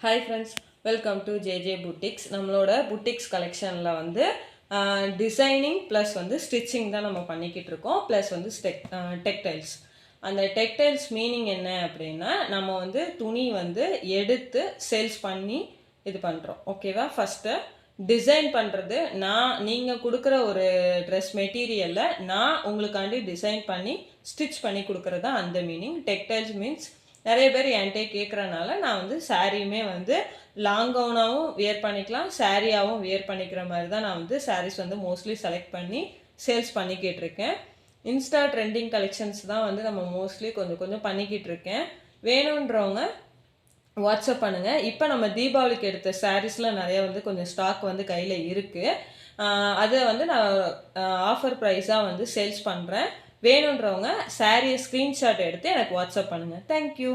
Hi friends, welcome to JJ boutiques. நம்மளோட boutiques கலெக்ஷனில் வந்து டிசைனிங் ப்ளஸ் வந்து ஸ்டிச்சிங் தான் நம்ம பண்ணிக்கிட்டு இருக்கோம். ப்ளஸ் வந்து டெக்டைல்ஸ். அந்த டெக்டைல்ஸ் மீனிங் என்ன அப்படின்னா, நம்ம வந்து துணி வந்து எடுத்து சேல்ஸ் பண்ணி இது பண்ணுறோம். ஓகேவா? ஃபஸ்ட்டு டிசைன் பண்ணுறது, நீங்கள் கொடுக்குற ஒரு ட்ரெஸ் மெட்டீரியலில் நான் உங்களுக்காண்டி டிசைன் பண்ணி ஸ்டிச் பண்ணி கொடுக்குறது தான் அந்த மீனிங். டெக்டைல்ஸ் மீன்ஸ் நிறைய பேர் என்கிட்ட கேட்குறனால நான் வந்து சாரியுமே வந்து லாங் கவுனாகவும் வியர் பண்ணிக்கலாம், சாரியாகவும் வியர் பண்ணிக்கிற மாதிரி தான் நான் வந்து சாரீஸ் வந்து மோஸ்ட்லி செலக்ட் பண்ணி சேல்ஸ் பண்ணிக்கிட்டு இருக்கேன். இன்ஸ்டா ட்ரெண்டிங் கலெக்ஷன்ஸ் தான் வந்து நம்ம மோஸ்ட்லி கொஞ்சம் கொஞ்சம் பண்ணிக்கிட்டு இருக்கேன். வேணுன்றவங்க வாட்ஸ்அப் பண்ணுங்கள். இப்போ நம்ம தீபாவளிக்கு எடுத்த சாரீஸில் நிறைய வந்து கொஞ்சம் ஸ்டாக் வந்து கையில் இருக்குது. அதை வந்து நான் ஆஃபர் ப்ரைஸாக வந்து சேல்ஸ் பண்ணுறேன். வேணுன்றவங்க சாரியை ஸ்க்ரீன்ஷாட் எடுத்து எனக்கு வாட்ஸ்அப் பண்ணுங்கள். தேங்க்யூ.